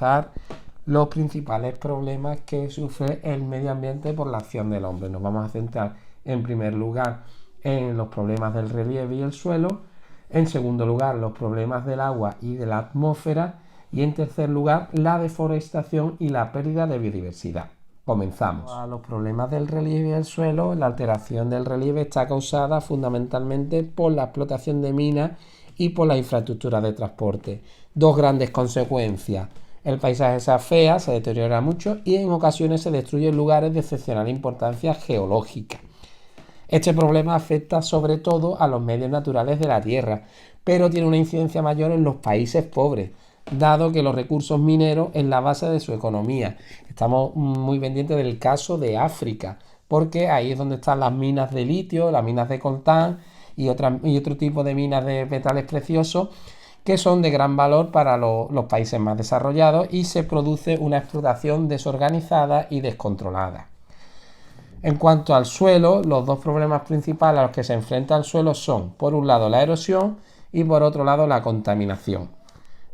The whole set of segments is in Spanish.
analizar los principales problemas que sufre el medio ambiente por la acción del hombre. Nos vamos a centrar en primer lugar en los problemas del relieve y el suelo, en segundo lugar los problemas del agua y de la atmósfera y en tercer lugar la deforestación y la pérdida de biodiversidad. Comenzamos. A los problemas del relieve y el suelo, la alteración del relieve está causada fundamentalmente por la explotación de minas y por la infraestructura de transporte. Dos grandes consecuencias: el paisaje se afea, se deteriora mucho y en ocasiones se destruyen lugares de excepcional importancia geológica. Este problema afecta sobre todo a los medios naturales de la Tierra, pero tiene una incidencia mayor en los países pobres, dado que los recursos mineros es la base de su economía. Estamos muy pendientes del caso de África, porque ahí es donde están las minas de litio, las minas de coltán y otro tipo de minas de metales preciosos que son de gran valor para los países más desarrollados, y se produce una explotación desorganizada y descontrolada. En cuanto al suelo, los dos problemas principales a los que se enfrenta el suelo son, por un lado, la erosión y por otro lado, la contaminación.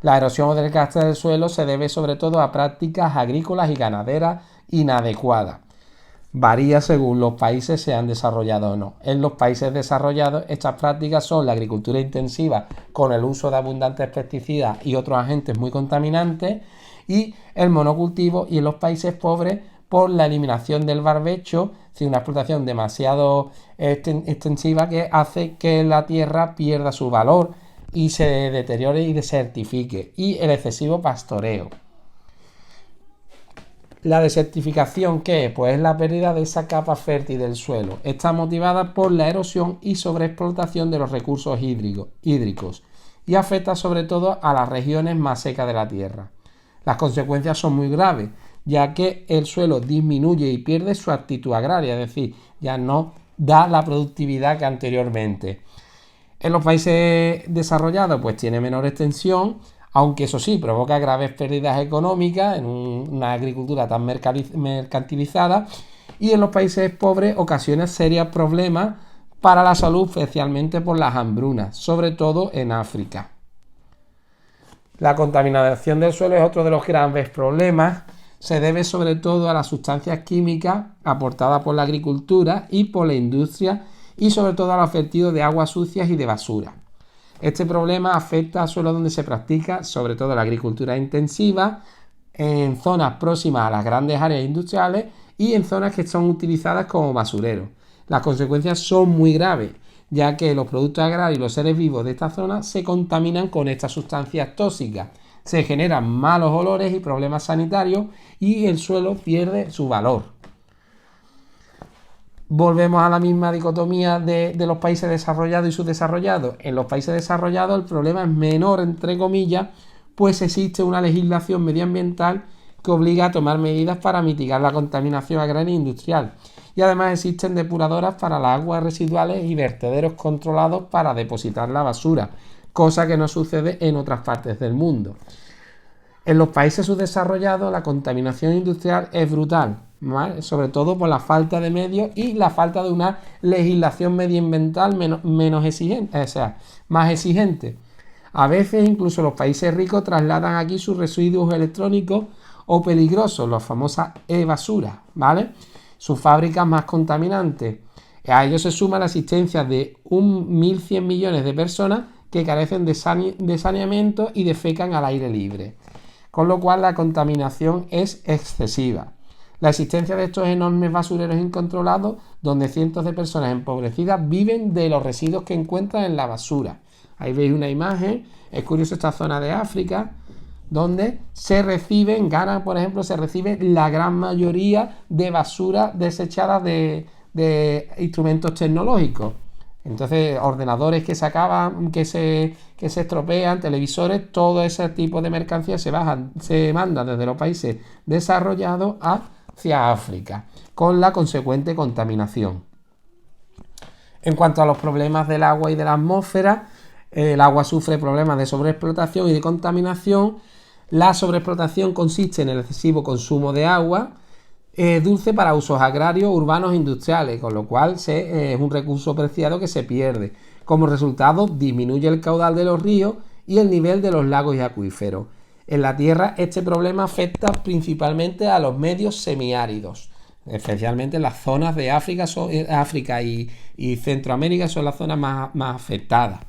La erosión o desgaste del suelo se debe sobre todo a prácticas agrícolas y ganaderas inadecuadas. Varía según los países sean desarrollados o no. En los países desarrollados, estas prácticas son la agricultura intensiva con el uso de abundantes pesticidas y otros agentes muy contaminantes, y el monocultivo, y en los países pobres por la eliminación del barbecho, es decir, una explotación demasiado extensiva que hace que la tierra pierda su valor y se deteriore y desertifique, y el excesivo pastoreo. La desertificación, ¿qué es? Pues es la pérdida de esa capa fértil del suelo. Está motivada por la erosión y sobreexplotación de los recursos hídricos y afecta sobre todo a las regiones más secas de la Tierra. Las consecuencias son muy graves, ya que el suelo disminuye y pierde su actitud agraria, es decir, ya no da la productividad que anteriormente. En los países desarrollados pues tiene menor extensión, aunque eso sí, provoca graves pérdidas económicas en una agricultura tan mercantilizada, y en los países pobres ocasiona serios problemas para la salud, especialmente por las hambrunas, sobre todo en África. La contaminación del suelo es otro de los graves problemas. Se debe sobre todo a las sustancias químicas aportadas por la agricultura y por la industria, y sobre todo a los vertidos de aguas sucias y de basura. Este problema afecta a suelos donde se practica sobre todo la agricultura intensiva, en zonas próximas a las grandes áreas industriales y en zonas que son utilizadas como basureros. Las consecuencias son muy graves, ya que los productos agrarios y los seres vivos de esta zona se contaminan con estas sustancias tóxicas. Se generan malos olores y problemas sanitarios y el suelo pierde su valor. Volvemos a la misma dicotomía de los países desarrollados y subdesarrollados. En los países desarrollados el problema es menor, entre comillas, pues existe una legislación medioambiental que obliga a tomar medidas para mitigar la contaminación agraria e industrial. Y además existen depuradoras para las aguas residuales y vertederos controlados para depositar la basura, cosa que no sucede en otras partes del mundo. En los países subdesarrollados la contaminación industrial es brutal, ¿vale? Sobre todo por la falta de medios y la falta de una legislación medioambiental menos exigente, más exigente. A veces incluso los países ricos trasladan aquí sus residuos electrónicos o peligrosos, las famosas e-basuras, ¿vale? Sus fábricas más contaminantes. A ello se suma la existencia de 1.100 millones de personas que carecen de saneamiento y defecan al aire libre, con lo cual la contaminación es excesiva. La existencia de estos enormes basureros incontrolados, donde cientos de personas empobrecidas viven de los residuos que encuentran en la basura. Ahí veis una imagen, es curioso, esta zona de África, donde en Ghana, por ejemplo, se recibe la gran mayoría de basura desechada de instrumentos tecnológicos. Entonces, ordenadores que se acaban, que se estropean, televisores, todo ese tipo de mercancías se mandan desde los países desarrollados hacia África, con la consecuente contaminación. En cuanto a los problemas del agua y de la atmósfera, el agua sufre problemas de sobreexplotación y de contaminación. La sobreexplotación consiste en el excesivo consumo de agua dulce para usos agrarios, urbanos e industriales, con lo cual es un recurso preciado que se pierde. Como resultado, disminuye el caudal de los ríos y el nivel de los lagos y acuíferos. En la Tierra este problema afecta principalmente a los medios semiáridos, especialmente las zonas de África y Centroamérica son las zonas más afectadas.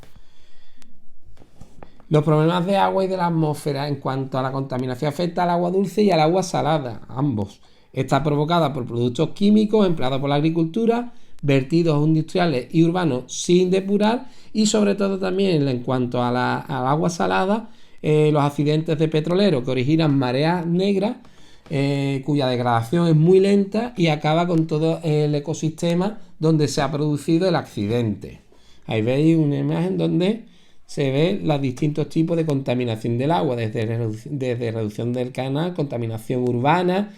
Los problemas de agua y de la atmósfera en cuanto a la contaminación afecta al agua dulce y al agua salada, ambos. Está provocada por productos químicos empleados por la agricultura, vertidos industriales y urbanos sin depurar y sobre todo también en cuanto al agua salada, los accidentes de petroleros que originan mareas negras, cuya degradación es muy lenta y acaba con todo el ecosistema donde se ha producido el accidente. Ahí veis una imagen donde se ven los distintos tipos de contaminación del agua, desde reducción del canal, contaminación urbana,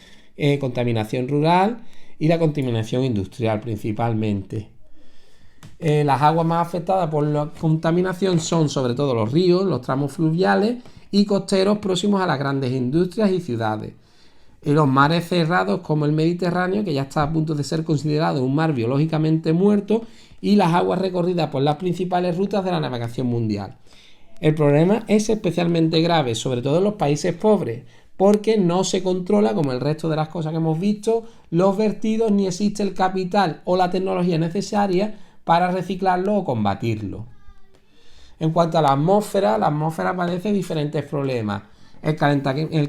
contaminación rural y la contaminación industrial principalmente. Las aguas más afectadas por la contaminación son sobre todo los ríos, los tramos fluviales y costeros próximos a las grandes industrias y ciudades. Los mares cerrados como el Mediterráneo, que ya está a punto de ser considerado un mar biológicamente muerto, y las aguas recorridas por las principales rutas de la navegación mundial. El problema es especialmente grave, sobre todo en los países pobres, porque no se controla, como el resto de las cosas que hemos visto, los vertidos ni existe el capital o la tecnología necesaria para reciclarlo o combatirlo. En cuanto a la atmósfera padece diferentes problemas. El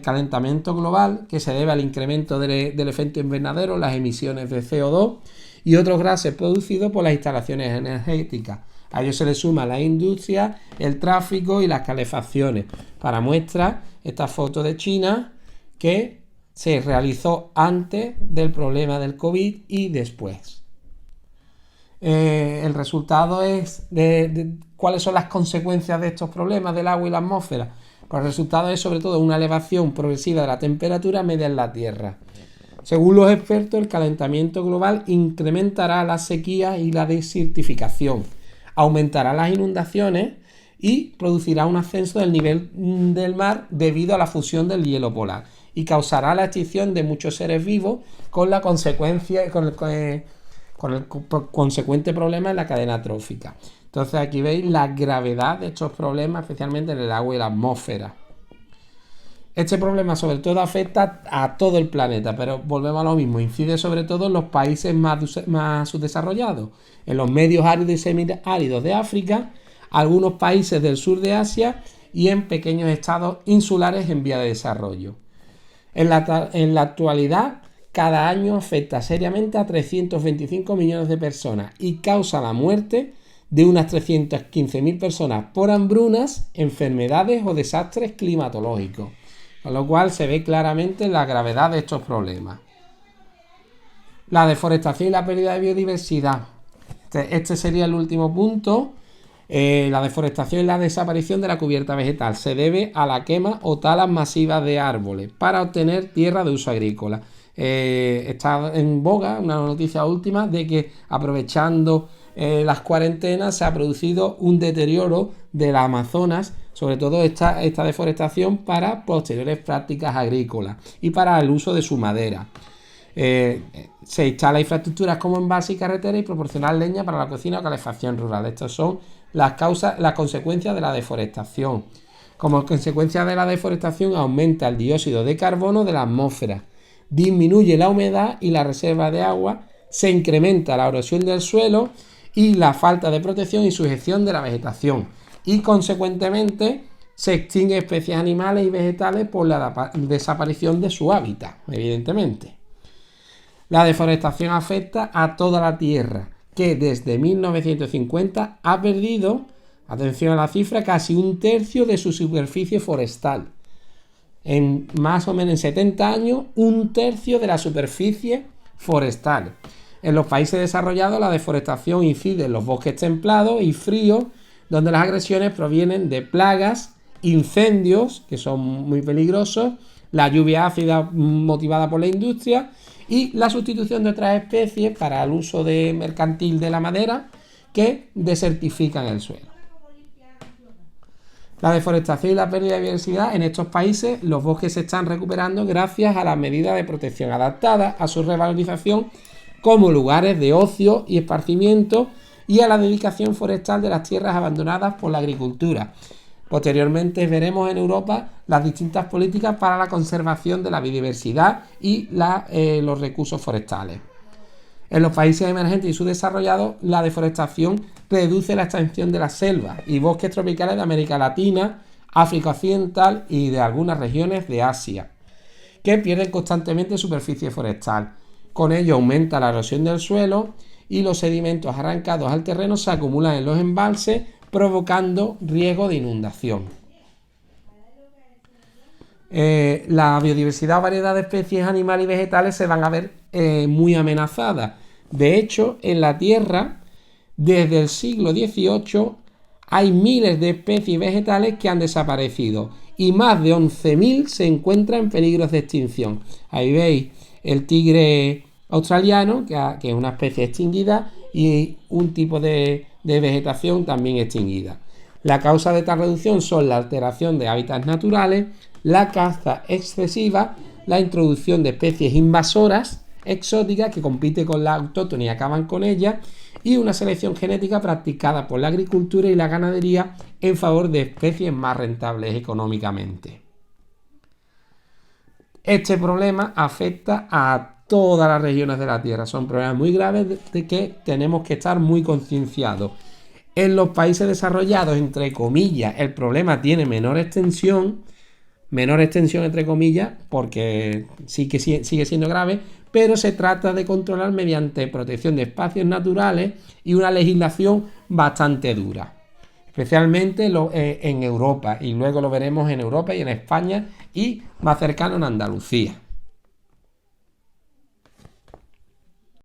calentamiento global, que se debe al incremento del efecto invernadero, las emisiones de CO2 y otros gases producidos por las instalaciones energéticas. A ello se le suma la industria, el tráfico y las calefacciones. Para muestra, esta foto de China que se realizó antes del problema del COVID y después. El resultado es cuáles son las consecuencias de estos problemas del agua y la atmósfera. Pues el resultado es sobre todo una elevación progresiva de la temperatura media en la Tierra. Según los expertos, el calentamiento global incrementará la sequía y la desertificación, aumentará las inundaciones y producirá un ascenso del nivel del mar debido a la fusión del hielo polar y causará la extinción de muchos seres vivos con el consecuente problema en la cadena trófica. Entonces aquí veis la gravedad de estos problemas, especialmente en el agua y la atmósfera. Este problema sobre todo afecta a todo el planeta, pero volvemos a lo mismo, incide sobre todo en los países más subdesarrollados, en los medios áridos y semiáridos de África, algunos países del sur de Asia y en pequeños estados insulares en vía de desarrollo. En la actualidad, cada año afecta seriamente a 325 millones de personas y causa la muerte de unas 315.000 personas por hambrunas, enfermedades o desastres climatológicos, con lo cual se ve claramente la gravedad de estos problemas. La deforestación y la pérdida de biodiversidad. Este sería el último punto. La deforestación y la desaparición de la cubierta vegetal se debe a la quema o talas masivas de árboles para obtener tierra de uso agrícola. Está en boga una noticia última de que aprovechando las cuarentenas se ha producido un deterioro del Amazonas, sobre todo esta deforestación para posteriores prácticas agrícolas y para el uso de su madera. Se instala infraestructuras como envases y carreteras y proporcionar leña para la cocina o calefacción rural. Estas son las consecuencias de la deforestación. Como consecuencia de la deforestación aumenta el dióxido de carbono de la atmósfera, disminuye la humedad y la reserva de agua, se incrementa la erosión del suelo y la falta de protección y sujeción de la vegetación y consecuentemente se extinguen especies animales y vegetales por la desaparición de su hábitat, evidentemente. La deforestación afecta a toda la Tierra, que desde 1950 ha perdido, atención a la cifra, casi un tercio de su superficie forestal. En más o menos en 70 años, un tercio de la superficie forestal. En los países desarrollados, la deforestación incide en los bosques templados y fríos, donde las agresiones provienen de plagas, incendios, que son muy peligrosos, la lluvia ácida motivada por la industria y la sustitución de otras especies para el uso mercantil de la madera que desertifican el suelo. La deforestación y la pérdida de biodiversidad en estos países, los bosques se están recuperando gracias a las medidas de protección adaptadas a su revalorización como lugares de ocio y esparcimiento y a la dedicación forestal de las tierras abandonadas por la agricultura. Posteriormente veremos en Europa las distintas políticas para la conservación de la biodiversidad y los recursos forestales. En los países emergentes y subdesarrollados, la deforestación reduce la extensión de las selvas y bosques tropicales de América Latina, África Occidental y de algunas regiones de Asia, que pierden constantemente superficie forestal. Con ello aumenta la erosión del suelo y los sedimentos arrancados al terreno se acumulan en los embalses, provocando riesgo de inundación. La biodiversidad o variedad de especies animales y vegetales se van a ver muy amenazadas. De hecho, en la Tierra, desde el siglo XVIII, hay miles de especies vegetales que han desaparecido y más de 11.000 se encuentran en peligro de extinción. Ahí veis el tigre australiano, que es una especie extinguida, y un tipo de vegetación también extinguida. La causa de esta reducción son la alteración de hábitats naturales, la caza excesiva, la introducción de especies invasoras exóticas que compiten con las autóctonas y acaban con ellas, y una selección genética practicada por la agricultura y la ganadería en favor de especies más rentables económicamente. Este problema afecta a todas las regiones de la Tierra. Son problemas muy graves de que tenemos que estar muy concienciados. En los países desarrollados, entre comillas, el problema tiene menor extensión entre comillas, porque sí que sigue siendo grave, pero se trata de controlar mediante protección de espacios naturales y una legislación bastante dura, especialmente en Europa, y luego lo veremos en Europa y en España y más cercano en Andalucía.